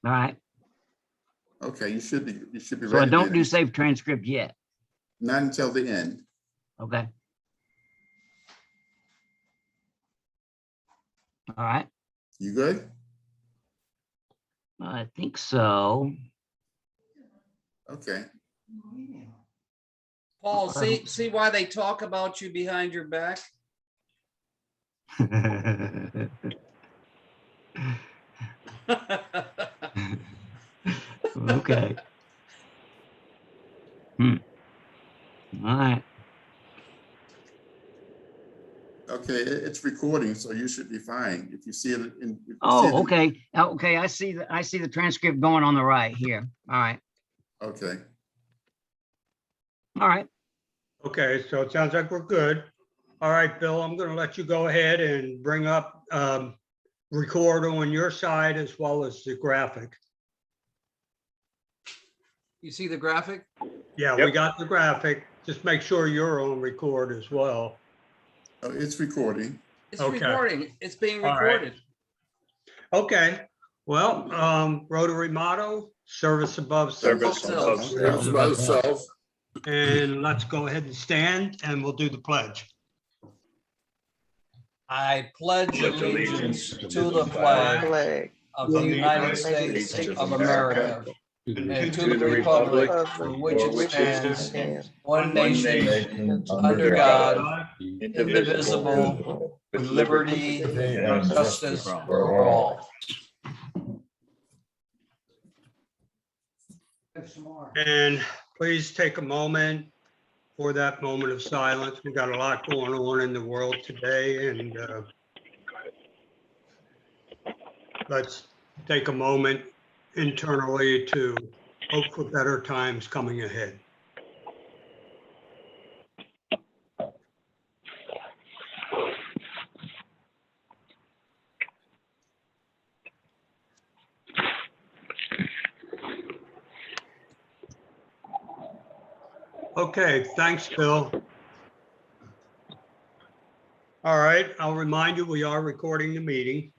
All right. Okay, you should be So I ready. don't then. do save transcript yet. Not until the end. Okay. All right. You good? I think so. Okay. Paul, see why they talk about you behind your back? Okay. All right. Okay, it's recording, so you should be fine. If you see it in. if you see it Oh, in- okay. Okay. I see the transcript going on the right here. All right. Okay. All right. Okay, so it sounds like we're good. All right, Bill, I'm gonna let you go ahead and bring up, record on your side as well as the graphic. You see the graphic? Yeah, we got the graphic. Just make sure you're on record as well. Oh, it's recording. It's Okay. recording. It's being All right. recorded. Okay, well, Rotary motto, service above self. Service above Service above self. And let's go ahead and stand and we'll do the pledge. I pledge allegiance to the flag of the United States of America and to the republic for which it stands, one nation, under God, indivisible, with liberty and justice for all. And please take a moment for that moment of silence. We've got a lot going on in the world today, and let's take a moment internally to hope for better times coming ahead. Okay, thanks, Bill. All right, I'll remind you, we are recording the meeting.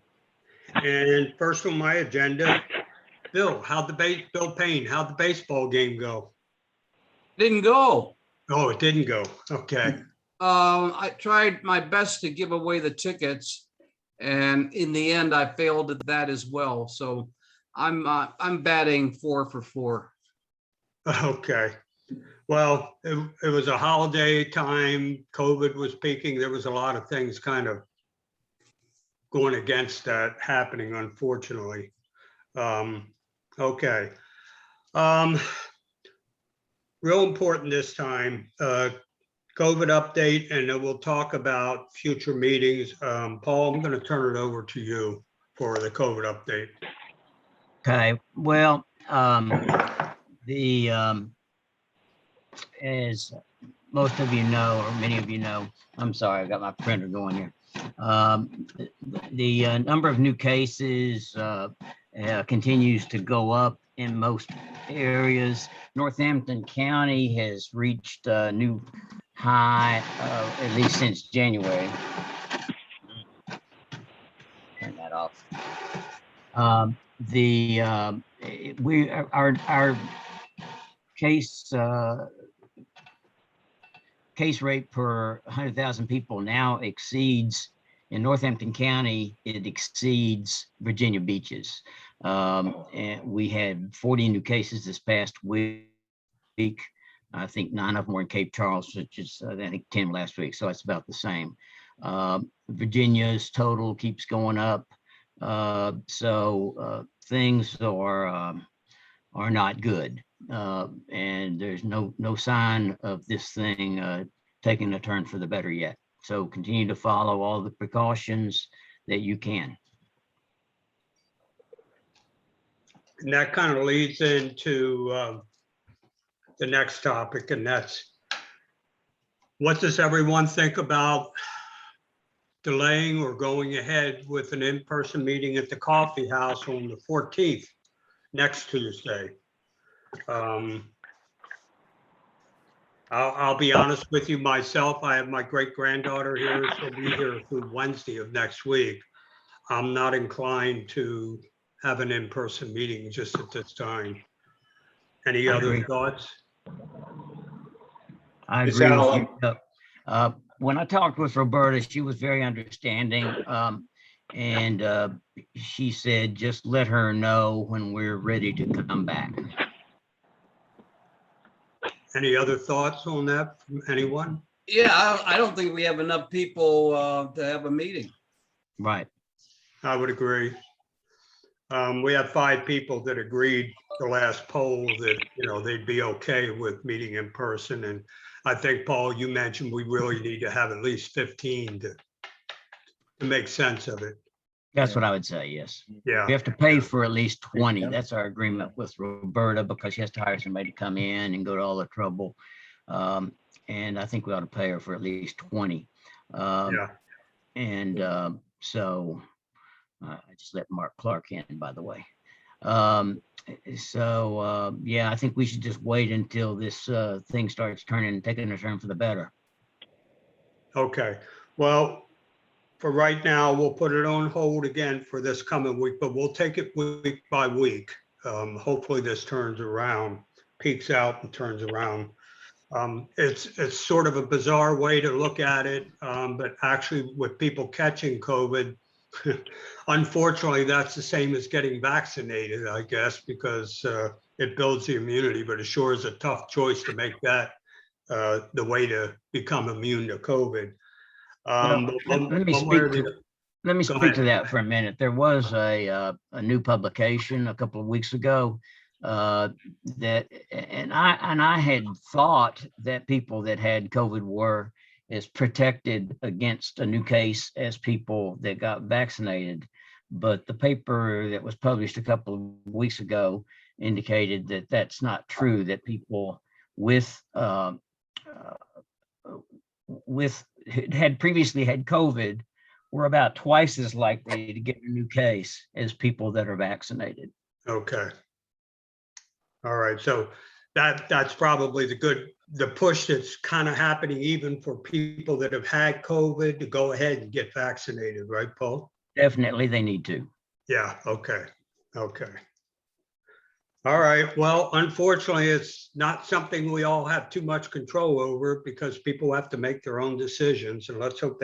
And first on my agenda, Bill, Bill Payne, how'd the baseball game go? Didn't go. Oh, it didn't go. Okay. I tried my best to give away the tickets, and in the end, I failed at that as well. So I'm batting 4 for 4. Okay. Well, it was a holiday time. COVID was peaking. There was a lot of things kind of going against that happening, unfortunately. Okay. Real important this time, COVID update, and then we'll talk about future meetings. Paul, I'm going to turn it over to you for the COVID update. Okay. Well, as most of you know, or many of you know, I'm sorry, I got my printer going here. The number of new cases continues to go up in most areas. Northampton County has reached a new high, at least since January. Turn that off. Our case rate per 100,000 people now exceeds, in Northampton County, it exceeds Virginia Beach's. And we had 40 new cases this past week. I think 9 of them were in Cape Charles, which is, I think, 10 last week. So it's about the same. Virginia's total keeps going up. So things are not good. And there's no sign of this thing taking a turn for the better yet. So continue to follow all the precautions that you can. And that kind of leads into the next topic, and that's, what does everyone think about delaying or going ahead with an in-person meeting at the coffee house on the 14th, next Tuesday? I'll be honest with you myself. I have my great granddaughter here. She'll be here through Wednesday of next week. I'm not inclined to have an in-person meeting just at this time. Any I other agree. thoughts? I It's agree with Alan. you. When I talked with Roberta, she was very understanding. And she said, just let her know when we're ready to come back. Any other thoughts on that from anyone? Yeah, I don't think we have enough people to have a meeting. Right. I would agree. We have 5 people that agreed the last poll that, you know, they'd be okay with meeting in person. And I think, Paul, you mentioned we really need to have at least 15 to make sense of it. That's what I would say, yes. Yeah, We have to pay for at least 20. That's our agreement with Roberta, because she has to hire somebody to come in and go to all the trouble. And I think we ought to pay her for at least 20. yeah. And so I just let Mark Clark in, by the way. Yeah, I think we should just wait until this thing starts turning and taking a turn for the better. Okay, well, for right now, we'll put it on hold again for this coming week, but we'll take it week by week. Hopefully this turns around, peaks out and turns around. It's sort of a bizarre way to look at it, but actually with people catching COVID, unfortunately, that's the same as getting vaccinated, I guess, because it builds the immunity, but it sure is a tough choice to make that the way to become immune to COVID. Well, let me Go speak ahead. to that for a minute. There was a new publication a couple of weeks ago that, and I had thought that people that had COVID were as protected against a new case as people that got vaccinated. But the paper that was published a couple of weeks ago indicated that that's not true, that people had previously had COVID were about twice as likely to get a new case as people that are vaccinated. Okay. All right, so that's probably the push that's kind of happening even for people that have had COVID to go ahead and get vaccinated, right, Paul? Definitely, they need to. Yeah, okay, okay. All right, well, unfortunately, it's not something we all have too much control over because people have to make their own decisions, and let's hope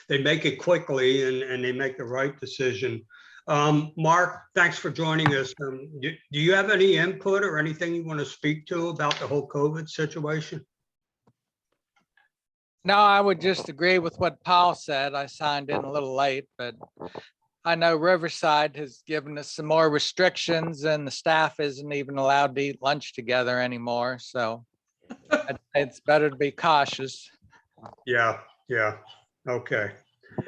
they make it quickly and they make the right decision. Mark, thanks for joining us. Do you have any input or anything you want to speak to about the whole COVID situation? No, I would just agree with what Paul said. I signed in a little late, but I know Riverside has given us some more restrictions and the staff isn't even allowed to eat lunch together anymore. So I'd say it's better to be cautious. Yeah, okay.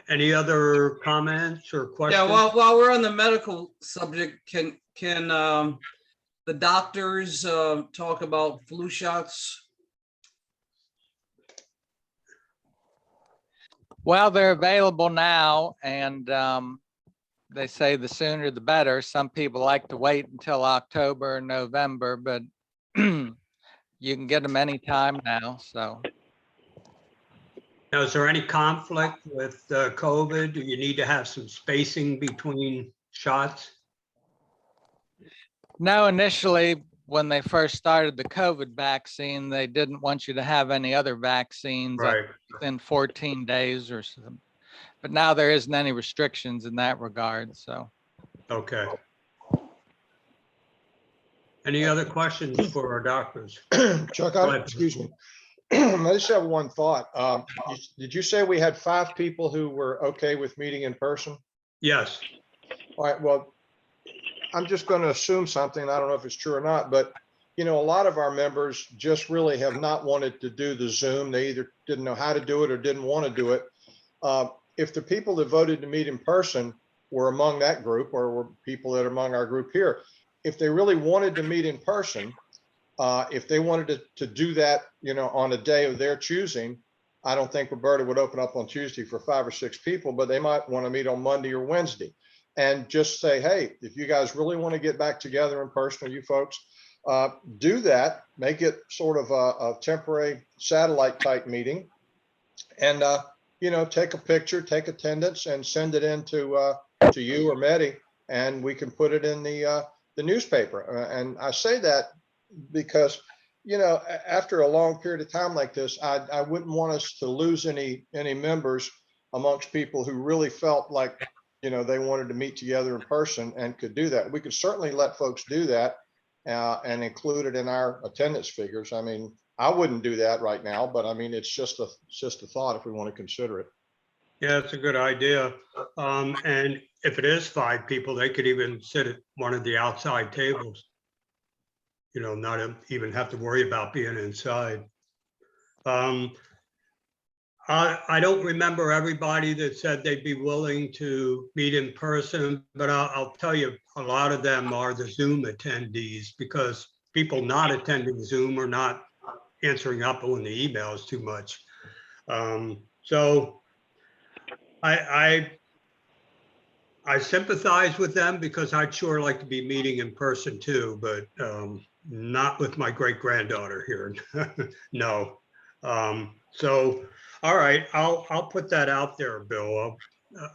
Any other comments or questions? Yeah, while we're on the medical subject, can the doctors talk about flu shots? Well, they're available now and they say the sooner the better. Some people like to wait until October or November, but you can get them anytime now, so. Now, is there any conflict with COVID? Do you need to have some spacing between shots? No, initially, when they first started the COVID vaccine, they didn't want you to have any other vaccines Right. within 14 days or something. But now there isn't any restrictions in that regard, so. Okay. Any other questions for our doctors? Chuck, Go ahead. excuse me. I just have one thought. Did you say we had 5 people who were okay with meeting in person? Yes. All right, well, I'm just going to assume something. I don't know if it's true or not, but you know, a lot of our members just really have not wanted to do the Zoom. They either didn't know how to do it or didn't want to do it. If the people that voted to meet in person were among that group or were people that are among our group here, if they really wanted to meet in person, if they wanted to do that, you know, on a day of their choosing, I don't think Roberta would open up on Tuesday for 5 or 6 people, but they might want to meet on Monday or Wednesday and just say, hey, if you guys really want to get back together in person, or you folks, do that, make it sort of a temporary satellite type meeting and, you know, take a picture, take attendance and send it in to you or Mehdi and we can put it in the newspaper. And I say that because, after a long period of time like this, I wouldn't want us to lose any members amongst people who really felt like, they wanted to meet together in person and could do that. We could certainly let folks do that and include it in our attendance figures. I mean, I wouldn't do that right now, but I mean, it's just a thought if we want to consider it. Yeah, it's a good idea. And if it is 5 people, they could even sit at one of the outside tables. Not even have to worry about being inside. I don't remember everybody that said they'd be willing to meet in person, but I'll tell you, a lot of them are the Zoom attendees, because people not attending Zoom are not answering up on the emails too much. So I sympathize with them, because I'd sure like to be meeting in person too, but not with my great granddaughter here. No. So, all right, I'll put that out there, Bill.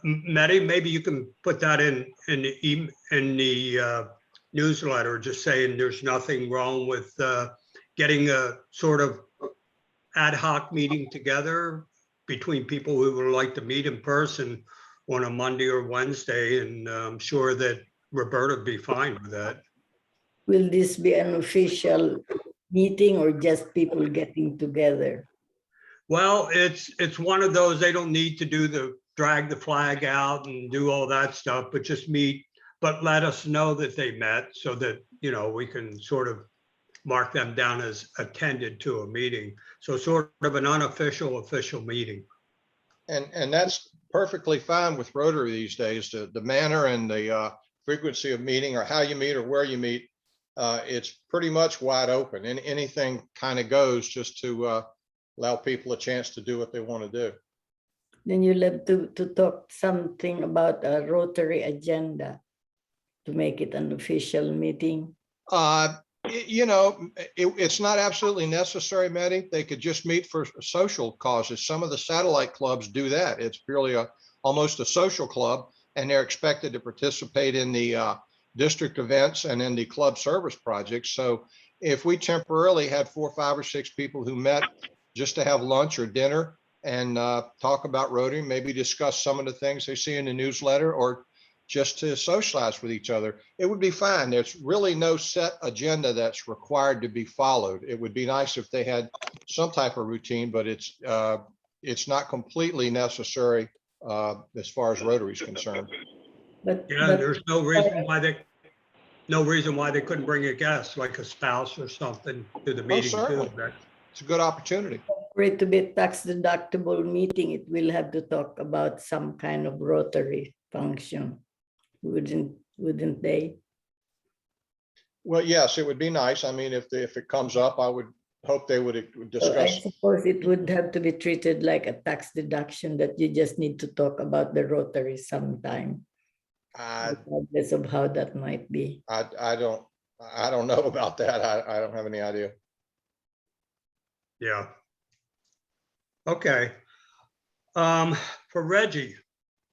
Mehdi, maybe you can put that in the newsletter, just saying there's nothing wrong with getting a sort of ad hoc meeting together between people who would like to meet in person on a Monday or Wednesday, and I'm sure that Roberta would be fine with that. Will this be an official meeting or just people getting together? Well, it's one of those, they don't need to drag the flag out and do all that stuff, but just meet, but let us know that they met, so that, we can sort of mark them down as attended to a meeting. So sort of an unofficial, official meeting. And that's perfectly fine with Rotary these days. The manner and the frequency of meeting, or how you meet or where you meet, it's pretty much wide open, and anything kind of goes, just to allow people a chance to do what they want to do. Then you'll have to talk something about a Rotary agenda to make it an official meeting. It's not absolutely necessary, Mehdi. They could just meet for social causes. Some of the satellite clubs do that. It's purely almost a social club, and they're expected to participate in the district events and in the club service projects. So if we temporarily had 4, 5, or 6 people who met just to have lunch or dinner and talk about Rotary, maybe discuss some of the things they see in the newsletter, or just to socialize with each other, it would be fine. There's really no set agenda that's required to be followed. It would be nice if they had some type of routine, but it's not completely necessary as far as Rotary is concerned. But There's no reason why they couldn't bring a guest, like a spouse or something, to the meeting too. It's a good opportunity. for it to be a tax deductible meeting, it will have to talk about some kind of Rotary function, wouldn't they? Well, yes, it would be nice. I mean, if it comes up, I would hope they would So I discuss. suppose it would have to be treated like a tax deduction, that you just need to talk about the Rotary sometime, regardless of how that might be. I don't know about that. I don't have any idea. Yeah. Okay. For Reggie,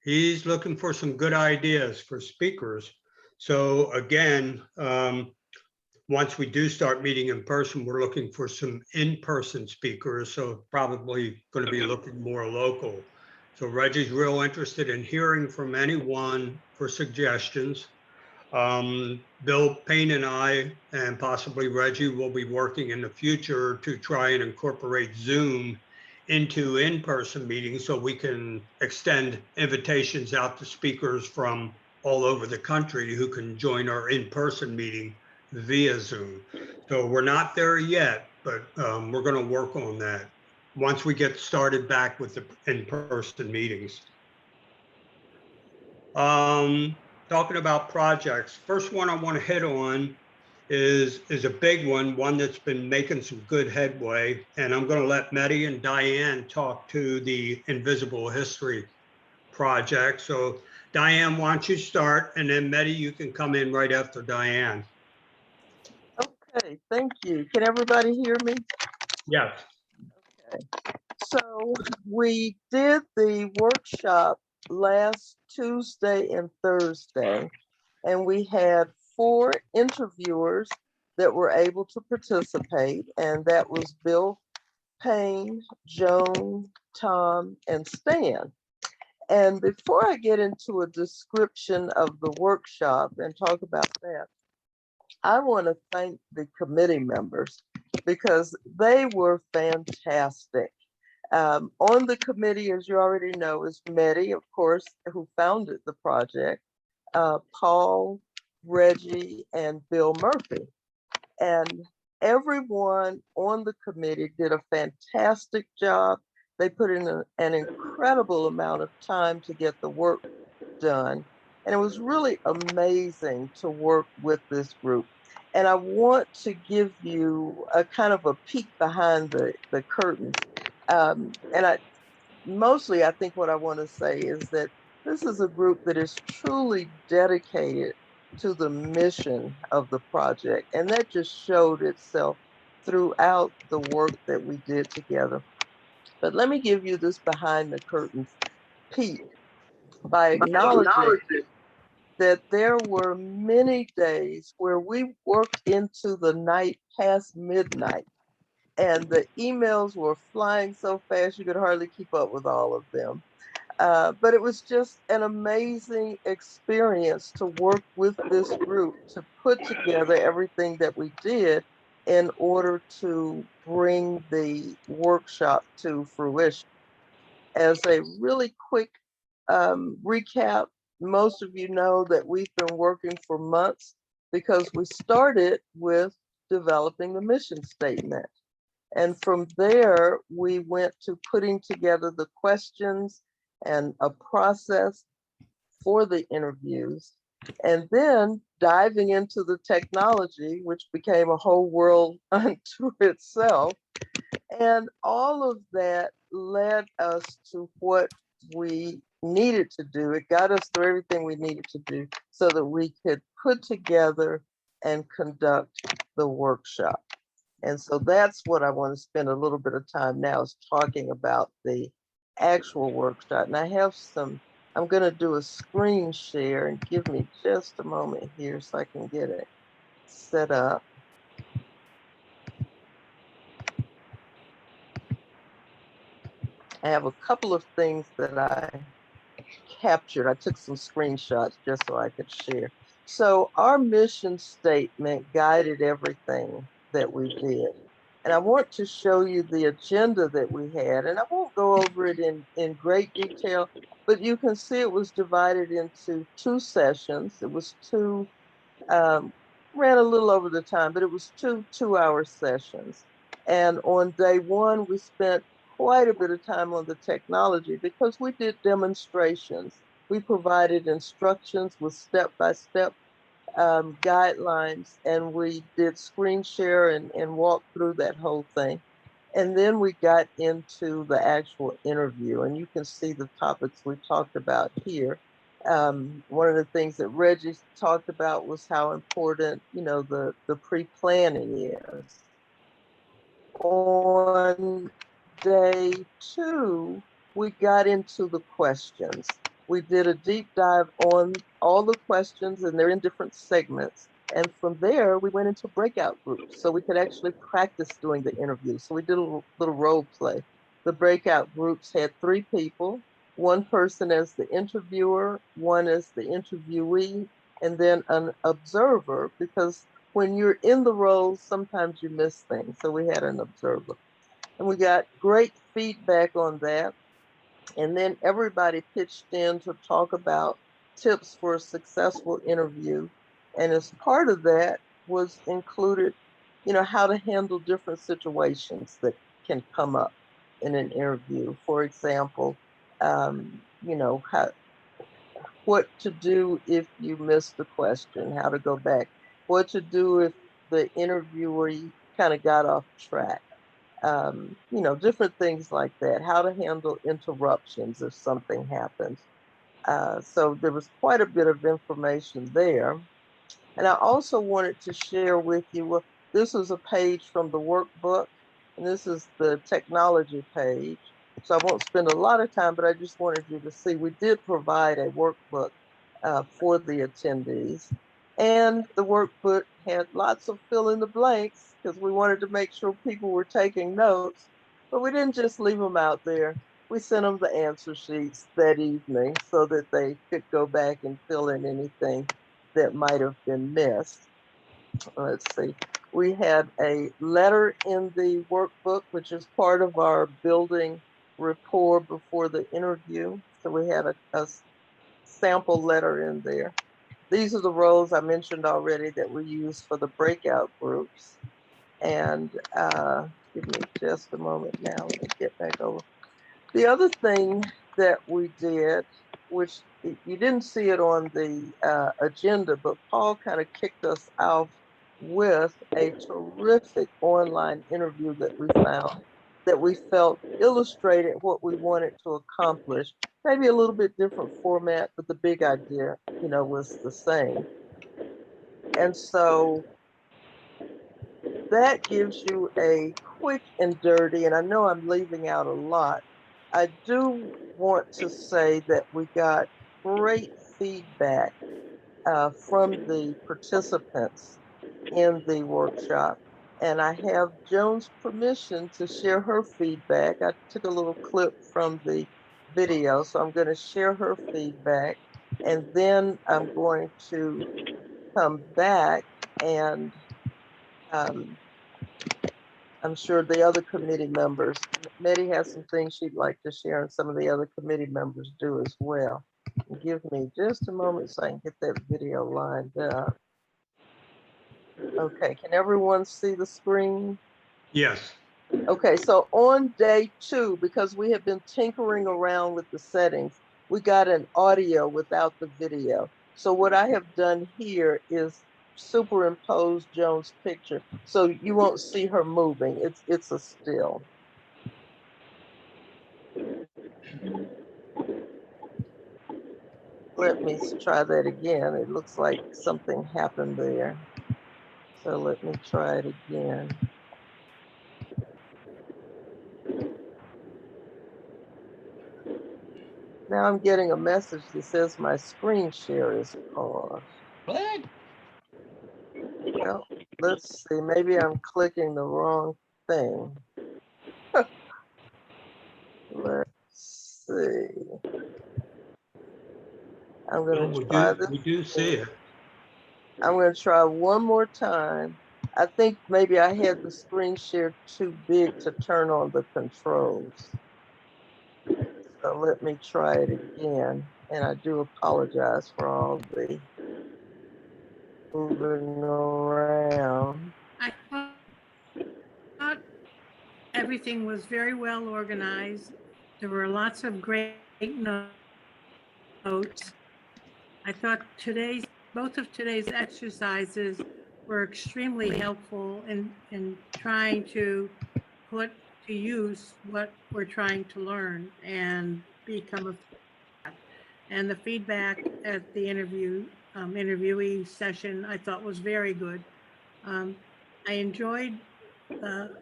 he's looking for some good ideas for speakers. So again, once we do start meeting in person, we're looking for some in-person speakers. So probably going to be looking more local. So Reggie's real interested in hearing from anyone for suggestions. Bill Payne and I, and possibly Reggie, will be working in the future to try and incorporate Zoom into in-person meetings, so we can extend invitations out to speakers from all over the country who can join our in-person meeting via Zoom. So we're not there yet, but we're going to work on that once we get started back with the in-person meetings. Talking about projects, first one I want to hit on is a big one that's been making some good headway, and I'm going to let Mehdi and Diane talk to the Invisible History project. So Diane, why don't you start, and then Mehdi, you can come in right after Diane. Okay, thank you. Can everybody hear me? Yes. Okay. So we did the workshop last Tuesday and Thursday, and we had 4 interviewers that were able to participate, and that was Bill Payne, Joan, Tom, and Stan. And before I get into a description of the workshop and talk about that, I want to thank the committee members because they were fantastic. On the committee, as you already know, is Mehdi, of course, who founded the project, Paul, Reggie, and Bill Murphy. And everyone on the committee did a fantastic job. They put in an incredible amount of time to get the work done. And it was really amazing to work with this group. And I want to give you a kind of a peek behind the curtain. Mostly, I think what I want to say is that this is a group that is truly dedicated to the mission of the project. And that just showed itself throughout the work that we did together. But let me give you this behind the curtain peek by acknowledging that there were many days where we worked into the night past midnight, and the emails were flying so fast you could hardly keep up with all of them. But it was just an amazing experience to work with this group to put together everything that we did in order to bring the workshop to fruition. As a really quick recap, most of you know that we've been working for months because we started with developing the mission statement. And from there, we went to putting together the questions and a process for the interviews, and then diving into the technology, which became a whole world unto itself. And all of that led us to what we needed to do. It got us through everything we needed to do so that we could put together and conduct the workshop. And so that's what I want to spend a little bit of time now is talking about the actual workshop. And I have I'm going to do a screen share, and give me just a moment here so I can get it set up. I have a couple of things that I captured. I took some screenshots just so I could share. So our mission statement guided everything that we did. And I want to show you the agenda that we had. And I won't go over it in great detail, but you can see it was divided into 2 sessions. It was 2, ran a little over the time, but it was 2 2-hour sessions. And on day 1, we spent quite a bit of time on the technology because we did demonstrations. We provided instructions with step-by-step guidelines, and we did screen share and walk through that whole thing. And then we got into the actual interview, and you can see the topics we talked about here. One of the things that Reggie talked about was how important, the pre-planning is. On day 2, we got into the questions. We did a deep dive on all the questions, and they're in different segments. And from there, we went into breakout groups so we could actually practice doing the interview. So we did a little role play. The breakout groups had 3 people, 1 person as the interviewer, 1 as the interviewee, and then an observer, because when you're in the role, sometimes you miss things. So we had an observer. And we got great feedback on that. And then everybody pitched in to talk about tips for a successful interview. And as part of that was included, how to handle different situations that can come up in an interview. For example, what to do if you missed the question, how to go back, what to do if the interviewee kind of got off track. Different things like that, how to handle interruptions if something happens. So there was quite a bit of information there. And I also wanted to share with you, well, this is a page from the workbook, and this is the technology page. So I won't spend a lot of time, but I just wanted you to see, we did provide a workbook for the attendees. And the workbook had lots of fill in the blanks because we wanted to make sure people were taking notes, but we didn't just leave them out there. We sent them the answer sheets that evening so that they could go back and fill in anything that might have been missed. Let's see. We had a letter in the workbook, which is part of our building rapport before the interview. So we had a sample letter in there. These are the roles I mentioned already that we use for the breakout groups. And give me just a moment now, let me get back over. The other thing that we did, which you didn't see it on the agenda, but Paul kind of kicked us off with a terrific online interview that we found that we felt illustrated what we wanted to accomplish. Maybe a little bit different format, but the big idea, you know, was the same. And so that gives you a quick and dirty, and I know I'm leaving out a lot. I do want to say that we got great feedback from the participants in the workshop. And I have Joan's permission to share her feedback. I took a little clip from the video, so I'm going to share her feedback. And then I'm going to come back and I'm sure the other committee members, Nettie has some things she'd like to share, and some of the other committee members do as well. Give me just a moment so I can get that video lined up. Okay, can everyone see the screen? Yes. Okay, so on day 2, because we have been tinkering around with the settings, we got an audio without the video. So what I have done here is superimpose Joan's picture, so you won't see her moving. It's a still. Let me try that again. It looks like something happened there. So let me try it again. Now I'm getting a message that says my screen share is paused. What? Well, let's see, maybe I'm clicking the wrong thing. Let's see. I'm going to try this. We do see it. I'm going to try one more time. I think maybe I had the screen share too big to turn on the controls. So let me try it again. And I do apologize for all the moving around. I thought everything was very well organized. There were lots of great notes. I thought both of today's exercises were extremely helpful in trying to put to use what we're trying to learn and become a. And the feedback at the interviewee session, I thought was very good. I enjoyed the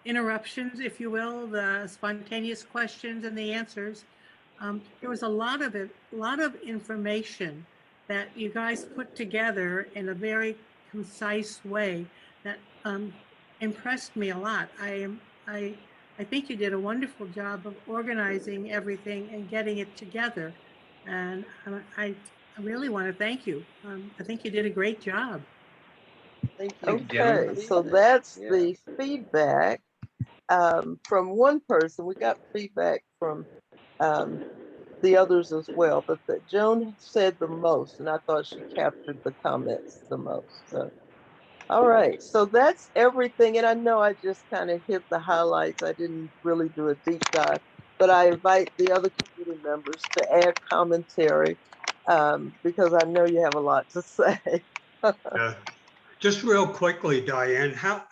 interruptions, if you will, the spontaneous questions and the answers. There was a lot of information that you guys put together in a very concise way that impressed me a lot. I think you did a wonderful job of organizing everything and getting it together. And I really want to thank you. I think you did a great job. Thank you. Okay, so that's the feedback from one person. We got feedback from the others as well, but that Joan said the most, and I thought she captured the comments the most. So, all right, so that's everything. And I know I just kind of hit the highlights. I didn't really do a deep dive, but I invite the other committee members to add commentary because I know you have a lot to say. Yeah. Just real quickly, Diane, how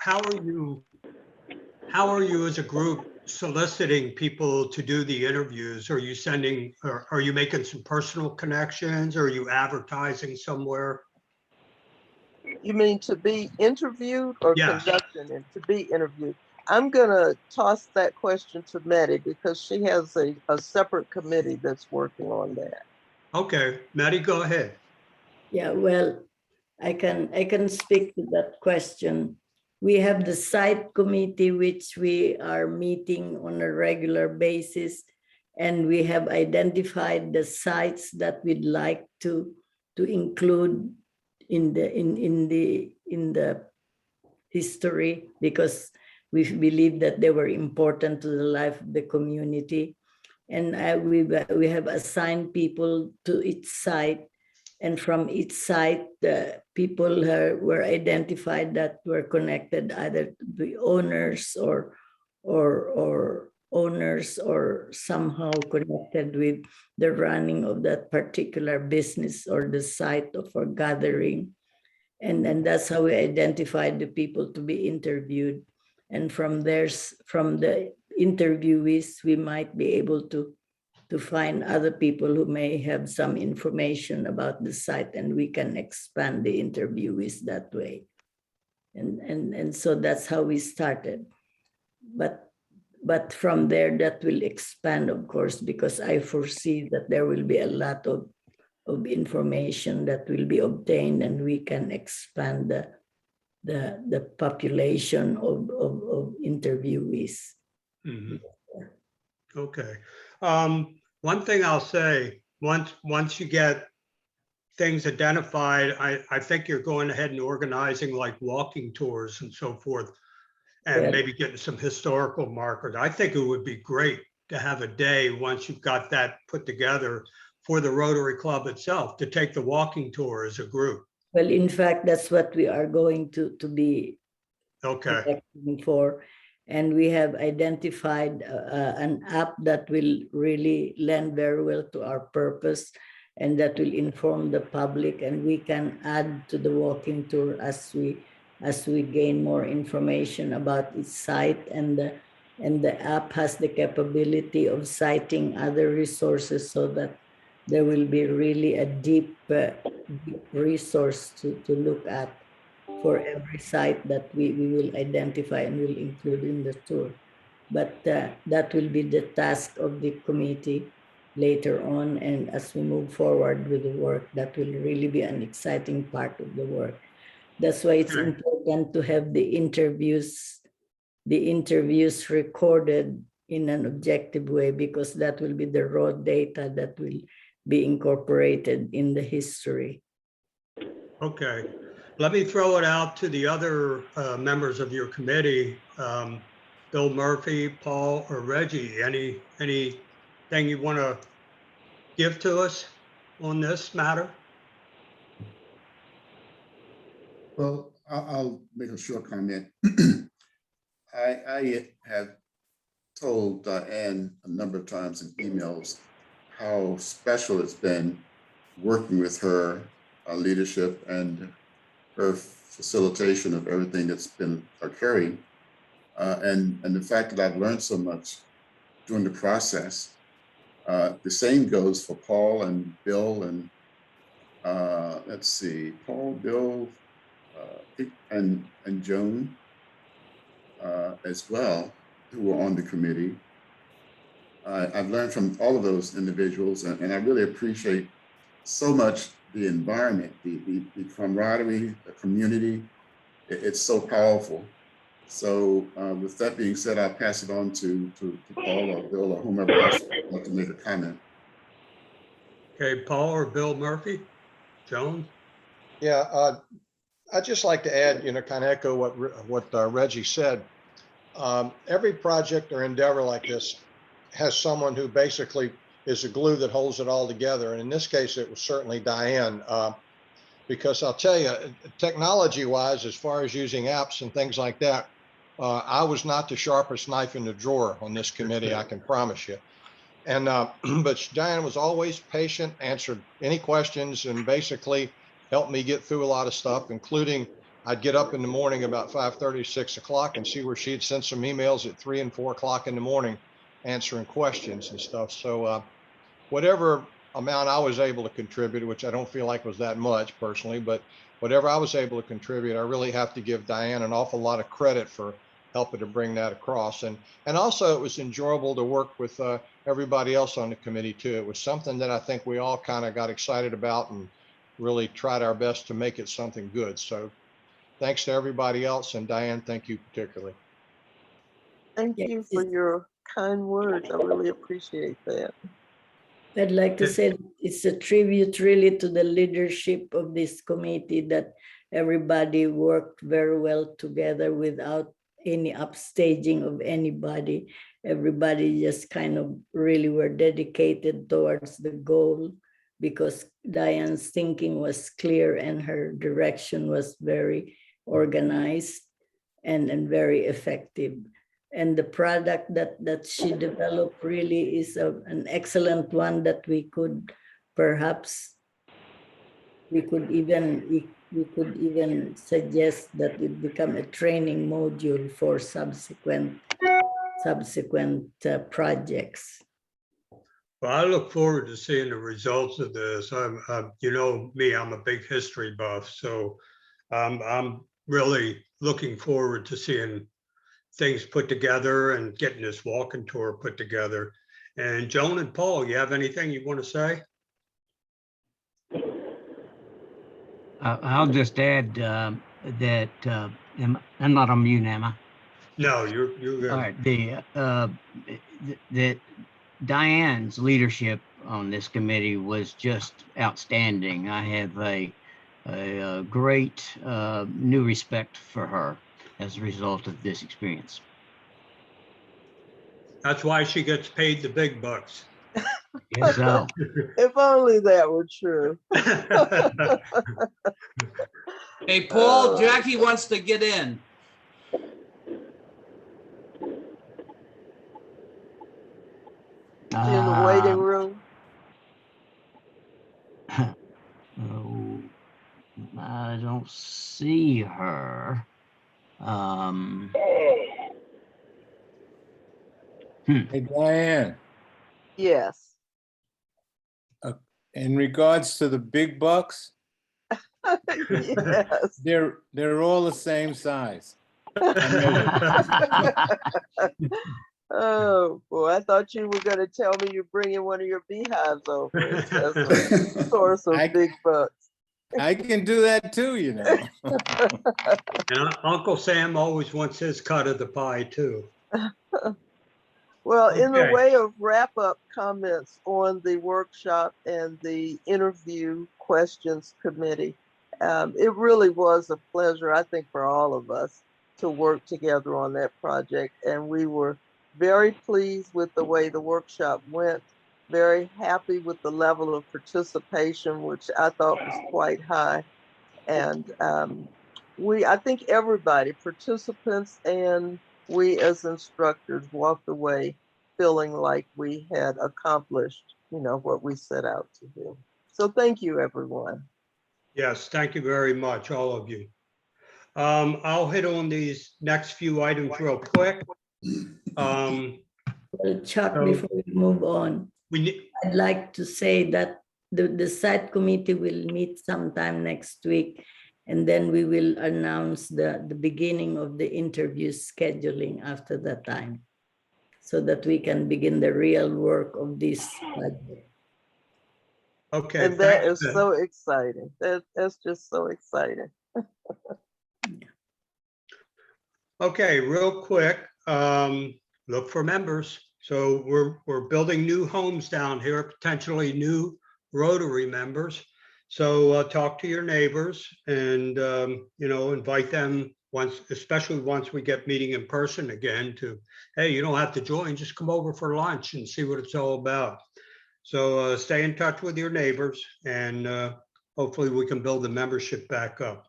are you as a group soliciting people to do the interviews? Are you sending, or are you making some personal connections? Or are you advertising somewhere? You mean to be interviewed or Yes. conducting and to be interviewed? I'm gonna toss that question to Maddie because she has a separate committee that's working on that. Okay, Maddie, go ahead. Yeah, well, I can speak to that question. We have the site committee, which we are meeting on a regular basis, and we have identified the sites that we'd like to include in the history, because we believe that they were important to the life of the community. And we have assigned people to each site, and from each site, the people were identified that were connected either to the owners or owners, or somehow connected with the running of that particular business or the site of our gathering. And that's how we identified the people to be interviewed. And from the interviewees, we might be able to find other people who may have some information about the site, and we can expand the interviewees that way. And so that's how we started. But from there, that will expand, of course, because I foresee that there will be a lot of information that will be obtained, and we can expand the population of interviewees. Mhm. Okay. One thing I'll say, once you get things identified, I think you're going ahead and organizing like walking tours and so forth, and Yeah. maybe getting some historical markers. I think it would be great to have a day, once you've got that put together, for the Rotary Club itself to take the walking tour as a group. Well, in fact, that's what we are going to be Okay. collecting for. And we have identified an app that will really lend very well to our purpose, and that will inform the public, and we can add to the walking tour as we gain more information about its site. And the app has the capability of citing other resources, so that there will be really a deep resource to look at for every site that we will identify and will include in the tour. But that will be the task of the committee later on. And as we move forward with the work, that will really be an exciting part of the work. That's why it's Okay. important to have the interviews recorded in an objective way, because that will be the raw data that will be incorporated in the history. Okay. Let me throw it out to the other members of your committee, Bill Murphy, Paul, or Reggie. Anything you want to give to us on this matter? Well, I'll make a short comment. I have told Diane a number of times in emails how special it's been working with her leadership and her facilitation of everything that's been occurring, and the fact that I've learned so much during the process. The same goes for Paul and Bill and let's see, Paul, Bill, and Joan as well, who were on the committee. I've learned from all of those individuals, and I really appreciate so much the environment, the camaraderie, the community. It's so powerful. So with that being said, I'll pass it on to Paul or Bill or whomever else would like to make a comment. Okay, Paul or Bill Murphy? Joan? Yeah, I'd just like to add, kind of echo what Reggie said. Every project or endeavor like this has someone who basically is the glue that holds it all together. And in this case, it was certainly Diane, because I'll tell you, technology wise, as far as using apps and things like that, I was not the sharpest knife in the drawer on this committee, I can promise you. And but Diane was always patient, answered any questions, and basically helped me get through a lot of stuff, including I'd get up in the morning about 5:30, 6 o'clock and see where she had sent some emails at 3 and 4 o'clock in the morning, answering questions and stuff. So whatever amount I was able to contribute, which I don't feel like was that much personally, but whatever I was able to contribute, I really have to give Diane an awful lot of credit for helping to bring that across. And also it was enjoyable to work with everybody else on the committee too. It was something that I think we all kind of got excited about and really tried our best to make it something good. So thanks to everybody else, and Diane, thank you particularly. Thank you for your kind words. I really appreciate that. I'd like to say it's a tribute really to the leadership of this committee, that everybody worked very well together without any upstaging of anybody. Everybody just kind of really were dedicated towards the goal, because Diane's thinking was clear and her direction was very organized and very effective. And the product that she developed really is an excellent one that we could perhaps, we could even suggest that it become a training module for subsequent projects. Well, I look forward to seeing the results of this. You know me, I'm a big history buff, so I'm really looking forward to seeing things put together and getting this walking tour put together. And Joan and Paul, you have anything you want to say? I'll just add that I'm not on mute, am I? No, you're good. All right. That Diane's leadership on this committee was just outstanding. I have a great new respect for her as a result of this experience. That's why she gets paid the big bucks. Yes, so. If only that were true. Hey, Paul, Jackie wants to get in. In the waiting room. Oh, I don't see her. Hey, Diane, Yes. in regards to the big bucks, Yes. they're all the same size. Oh boy, I thought you were going to tell me you're bringing one of your beehives over as a source of big bucks. I can do that too, you know. And Uncle Sam always wants his cut of the pie too. Well, in the Okay. way of wrap-up comments on the workshop and the interview questions committee, it really was a pleasure, I think, for all of us to work together on that project. And we were very pleased with the way the workshop went, very happy with the level of participation, which I thought was quite high. And I think everybody, participants and we as instructors, walked away feeling like we had accomplished, what we set out to do. So thank you, everyone. Yes, thank you very much, all of you. I'll hit on these next few items real quick. Well, Chuck, So- before we move on, I'd like to say that the site committee will meet sometime next week, and then we will announce the beginning of the interview scheduling after that time, so that we can begin the real work of this project. Okay. And that thanks, is so exciting. That's just so exciting. Okay, real quick, look for members. So we're building new homes down here, potentially new Rotary members. So talk to your neighbors and, invite them especially once we get meeting in person again hey, you don't have to join, just come over for lunch and see what it's all about. So stay in touch with your neighbors and hopefully we can build the membership back up.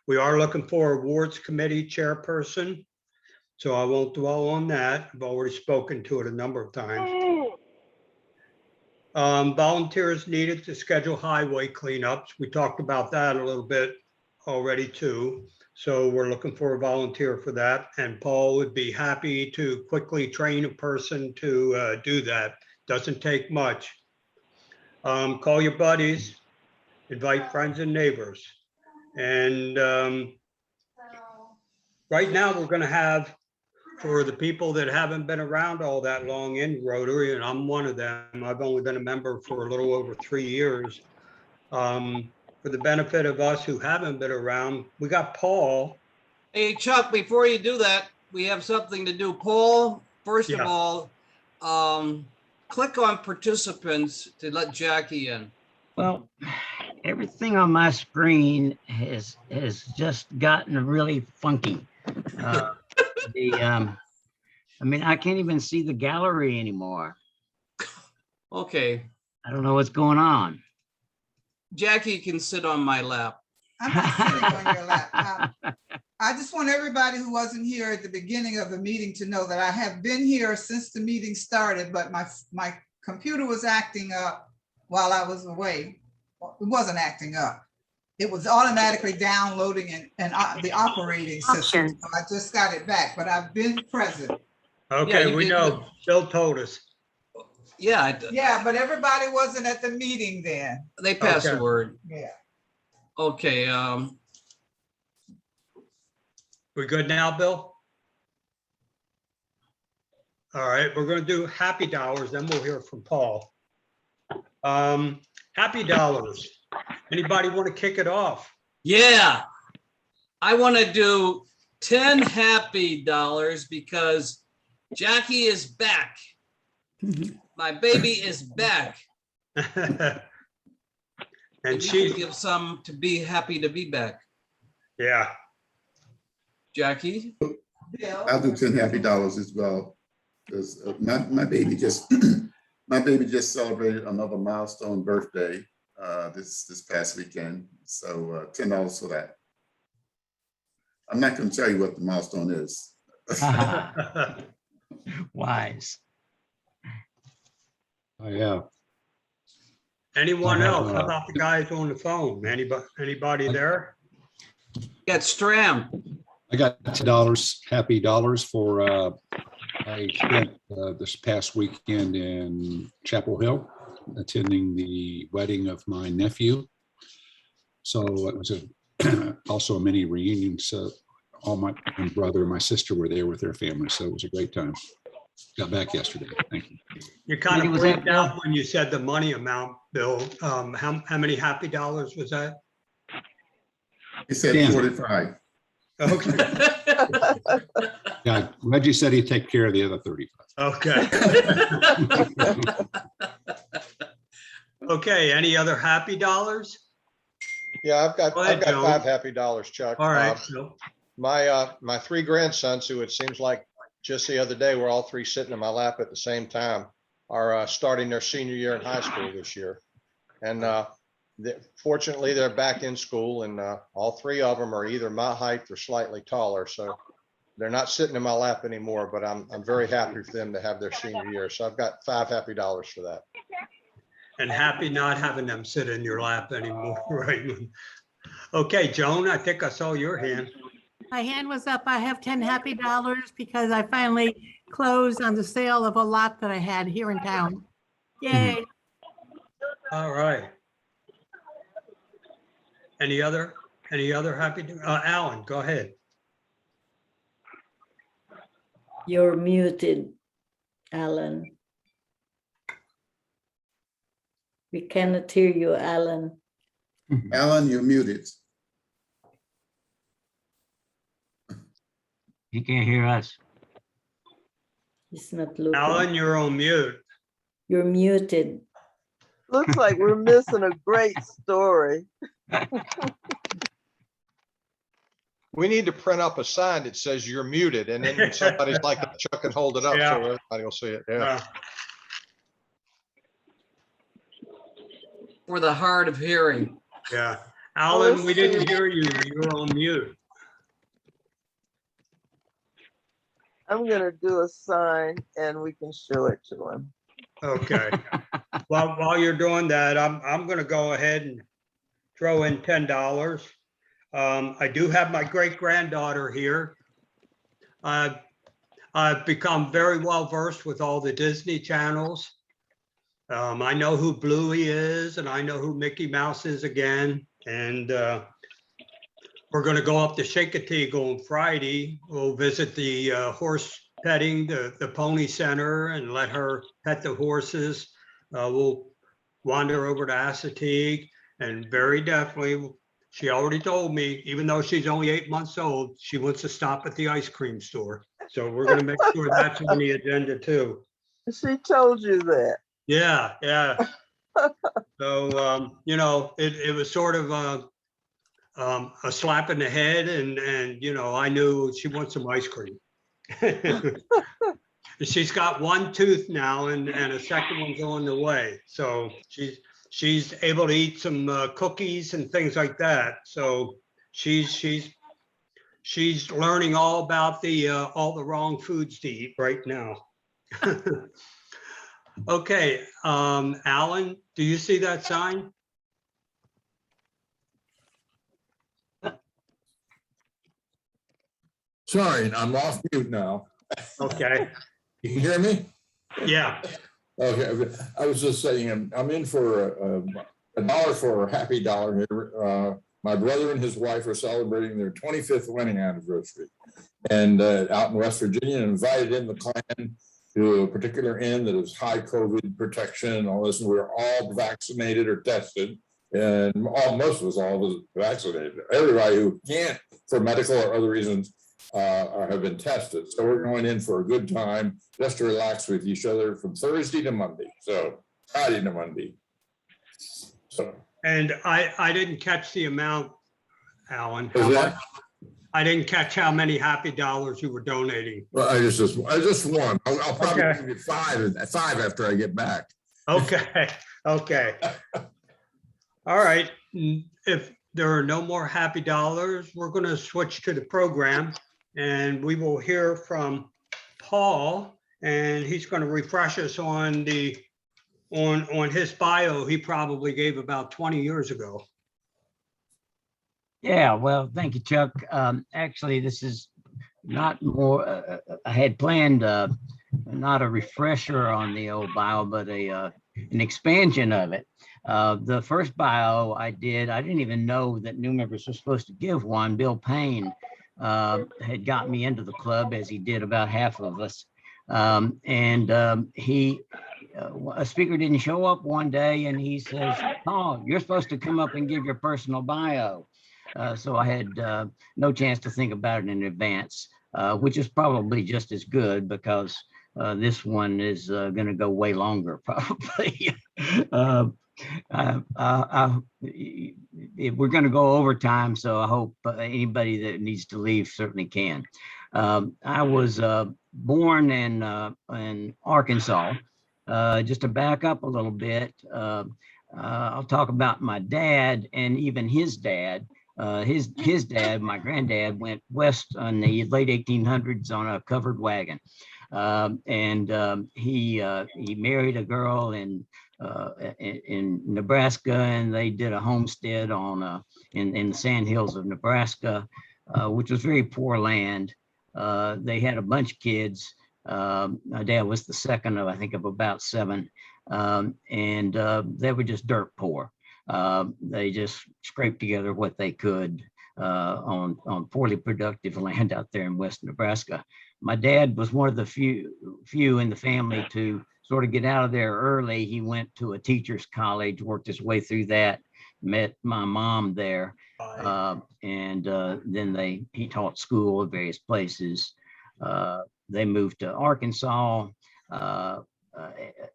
We are looking for awards committee chairperson. So I won't dwell on that. I've already spoken to it a number of times. Volunteers needed to schedule highway cleanups. We talked about that a little bit already too. So we're looking for a volunteer for that. And Paul would be happy to quickly train a person to do that. Doesn't take much. Call your buddies, invite friends and neighbors. And right now we're going to have for the people that haven't been around all that long in Rotary, and I'm one of them, I've only been a member for a little over 3 years. For the benefit of us who haven't been around, we got Paul. Hey, Chuck, before you do that, we have something to do. Paul, first of Yeah. all, click on participants to let Jackie in. Well, everything on my screen has just gotten really funky. I mean, I can't even see the gallery anymore. Okay, I don't know what's going on. Jackie can sit on my lap. I'm not sitting on your lap. I just want everybody who wasn't here at the beginning of the meeting to know that I have been here since the meeting started, but my computer was acting up while I was away. Well, it wasn't acting up. It was automatically downloading and the operating system. So I just got it back, but I've been present. Okay, you we did know, good. Bill told us. Yeah, Yeah, but everybody wasn't at the meeting then. they passed Okay. the word. Yeah. Okay, We good now, Bill? All right, we're gonna do happy dollars, then we'll hear from Paul. Happy dollars. Anybody want to kick it off? yeah. I want to do 10 happy dollars because Jackie is back. My baby is back. And You she's, can give some to be happy to be back. yeah, Jackie? Bill? I'll do 10 happy dollars as well. Because my baby just my baby just celebrated another milestone birthday this past weekend. So $10 for that. I'm not going to tell you what the milestone is. Wise. Oh, yeah. anyone I have, else? How about the guys on the phone? Anybody there? Got Stram. I got $10 happy dollars for I spent this past weekend in Chapel Hill attending the wedding of my nephew. So it was also a mini reunion. So all my brother and my sister were there with their family. So it was a great time. Got back yesterday. Thank you. You kind of Was that, freaked out when you said the money amount, Bill. How many happy dollars was that? He said Damn. 45. Okay, Yeah, Reggie said he'd take care of the other 35. okay. Okay, any other happy dollars? Yeah, I've got Go ahead, Joe. 5 happy dollars, Chuck. All right, so, My 3 grandsons, who it seems like just the other day, we're all 3 sitting in my lap at the same time, are starting their senior year in high school this year. And fortunately, they're back in school, and all 3 of them are either my height or slightly taller. So they're not sitting in my lap anymore, but I'm very happy for them to have their senior year. So I've got 5 happy dollars for that. and happy not having them sit in your lap anymore, right? Okay, Joan, I think I saw your hand. My hand was up. I have 10 happy dollars because I finally closed on the sale of a lot that I had here in town. Yay. All right. Any other happy, Alan, go ahead. You're muted, Alan. We cannot hear you, Alan. Alan, you're muted. He can't hear us. He's not looking. Alan, you're on mute. You're muted. Looks like we're missing a great story. We need to print up a sign that says you're muted, and then when somebody's like, Chuck can hold it up Yeah. so everybody will see it. Yeah. For the hard of hearing. Yeah. Alan, we didn't hear you. You're on mute. I'm gonna do a sign and we can show it to him. Okay. Well, while you're doing that, I'm gonna go ahead and throw in $10. I do have my great granddaughter here. I've become very well versed with all the Disney channels. I know who Bluey is, and I know who Mickey Mouse is again. And we're gonna go up to Shakatego on Friday. We'll visit the horse petting the pony center and let her pet the horses. We'll wander over to Assateague, and very definitely, she already told me, even though she's only 8 months old, she wants to stop at the ice cream store. So we're gonna make sure that's on the agenda too. She told you that. Yeah, yeah. So, you know, it was sort of a slap in the head, and, you know, I knew she wants some ice cream. She's got one tooth now and a second one's on the way. So she's able to eat some cookies and things like that. So she's learning all about all the wrong foods to eat right now. Okay, Alan, do you see that sign? Sorry, I'm off mute now. Okay. You can hear me? Yeah. Okay, I was just saying, I'm in for a dollar for a happy dollar here. My brother and his wife are celebrating their 25th wedding anniversary. And out in West Virginia, invited in the clan to a particular inn that is high COVID protection and all this. And we're all vaccinated or tested. And most of us all was vaccinated. Everybody who can't, for medical or other reasons, have been tested. So we're going in for a good time, just to relax with each other from Thursday to Monday. So Friday to Monday. So. And I didn't catch the amount, Alan. I didn't catch how many happy dollars you were donating. Well, I just won. I'll probably Okay. give you five after I get back. Okay, okay. All right, if there are no more happy dollars, we're gonna switch to the program and we will hear from Paul, and he's gonna refresh us on on his bio he probably gave about 20 years ago. Yeah, well, thank you, Chuck. Actually, this is not more, I had planned not a refresher on the old bio, but an expansion of it. The first bio I didn't even know that new members were supposed to give one. Bill Payne had got me into the club, as he did about half of us. A speaker didn't show up one day and he says, "Oh, you're supposed to come up and give your personal bio." So I had no chance to think about it in advance, which is probably just as good, because this one is going to go way longer, probably. We're going to go over time, so I hope anybody that needs to leave certainly can. I was born in Arkansas. Just to back up a little bit, I'll talk about my dad and even his dad. His dad, my granddad, went west in the late 1800s on a covered wagon, he married a girl in Nebraska, and they did a homestead on in the sandhills of Nebraska, which was very poor land. They had a bunch of kids. My dad was the second of, I think, of about 7, they were just dirt poor. They just scraped together what they could on poorly productive land out there in West Nebraska. My dad was one of the few in the family to sort of get out of there early. He went to a teacher's college, worked his way through that, met my mom there, then he taught school at various places. They moved to Arkansas.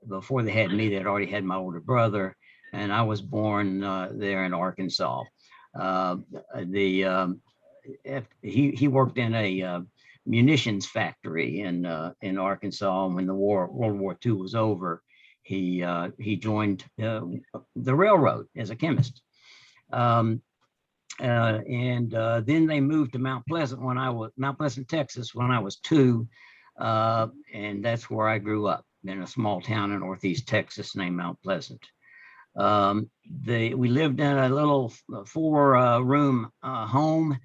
Before they had me, they'd already had my older brother, and I was born there in Arkansas. He worked in a munitions factory in Arkansas. When the World War II was over, he joined the railroad as a chemist. Then they moved to Mount Pleasant, Texas, when I was 2, and that's where I grew up, in a small town in Northeast Texas named Mount Pleasant. We lived in a little 4-room home,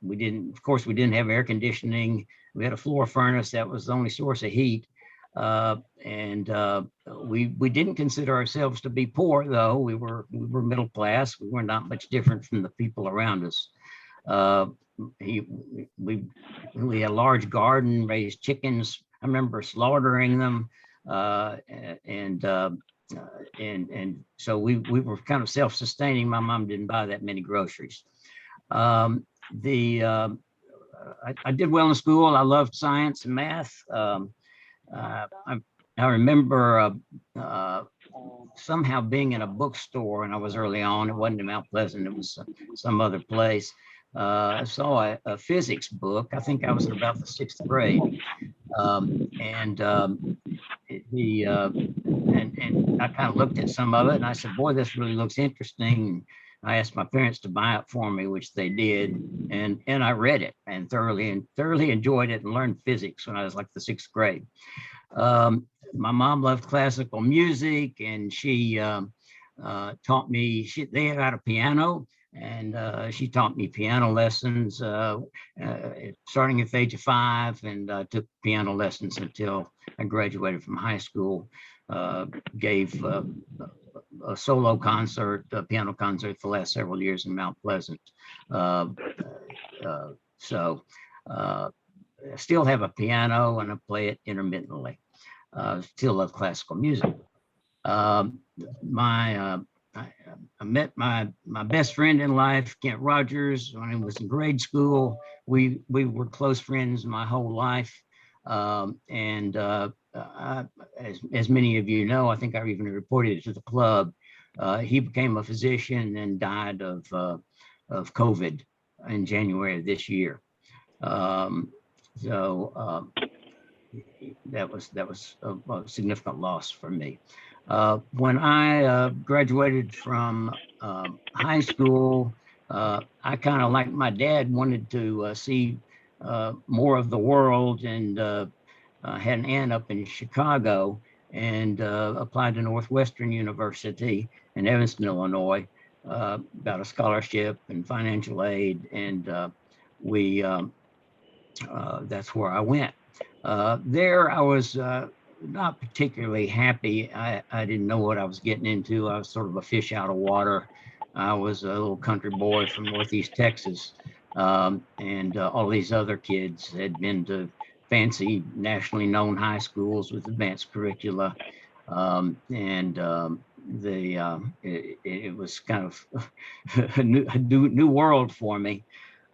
we didn't have air conditioning. We had a floor furnace. That was the only source of heat. We didn't consider ourselves to be poor, though. We were middle class. We were not much different from the people around us. We had a large garden, raised chickens. I remember slaughtering them, and so we were kind of self-sustaining. My mom didn't buy that many groceries. I did well in school. I loved science and math. I remember somehow being in a bookstore, and I was early on. It wasn't in Mount Pleasant. It was some other place. I saw a physics book. I think I was in about the 6th grade. And I kind of looked at some of it and I said, boy, this really looks interesting. I asked my parents to buy it for me, which they did. And I read it and thoroughly enjoyed it and learned physics when I was like the 6th grade. My mom loved classical music, and she taught me, they had a piano, and she taught me piano lessons starting at the age of 5, and took piano lessons until I graduated from high school. Gave a solo concert, a piano concert for the last several years in Mount Pleasant. So I still have a piano and I play it intermittently. Still love classical music. I met my best friend in life, Kent Rogers, when I was in grade school. We were close friends my whole life. As many of you know, I think I even reported it to the club. He became a physician and died of COVID in January of this year. That was a significant loss for me. When I graduated from high school, I kind of, like my dad, wanted to see more of the world, and had an aunt up in Chicago, and applied to Northwestern University in Evanston, Illinois, about a scholarship and financial aid, and that's where I went. There I was not particularly happy. I didn't know what I was getting into. I was sort of a fish out of water. I was a little country boy from Northeast Texas, and all these other kids had been to fancy nationally known high schools with advanced curricula, it was kind of a new world for me.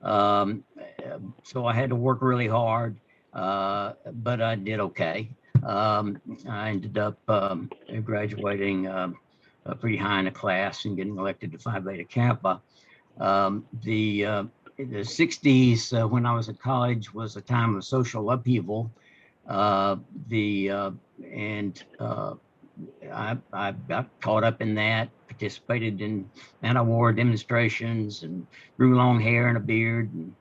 So I had to work really hard, but I did okay. I ended up graduating pretty high in a class and getting elected to Phi Beta Kappa. In the 60s, when I was at college, was a time of social upheaval. I got caught up in that, participated in anti-war demonstrations, and grew long hair and a beard, and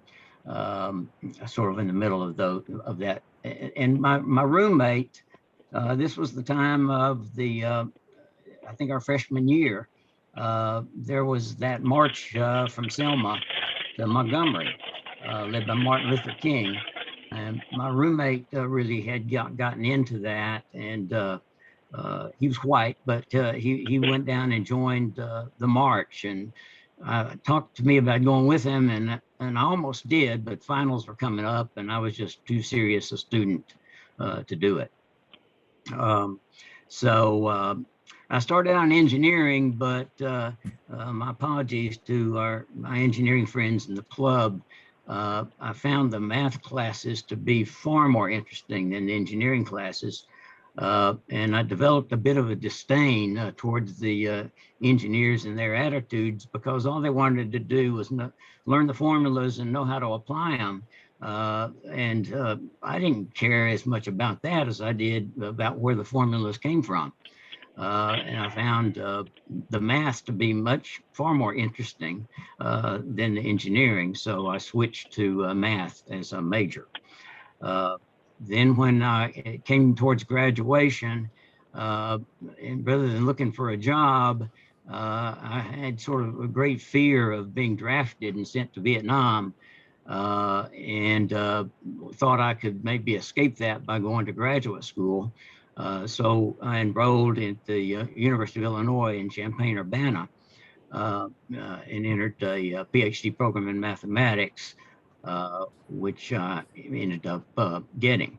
sort of in the middle of that. And my roommate, this was the time of I think our freshman year, there was that march from Selma to Montgomery, led by Martin Luther King. And my roommate really had gotten into that, and he was white, but he went down and joined the march, and talked to me about going with him, and I almost did, but finals were coming up, and I was just too serious a student to do it. I started out in engineering, but my apologies to my engineering friends in the club. I found the math classes to be far more interesting than the engineering classes. And I developed a bit of a disdain towards the engineers and their attitudes, because all they wanted to do was learn the formulas and know how to apply them. I didn't care as much about that as I did about where the formulas came from. And I found the math to be far more interesting than the engineering. So I switched to math as a major. Then when it came towards graduation, and rather than looking for a job, I had sort of a great fear of being drafted and sent to Vietnam, and thought I could maybe escape that by going to graduate school. So I enrolled at the University of Illinois in Champaign-Urbana. and entered a PhD program in mathematics, which I ended up getting.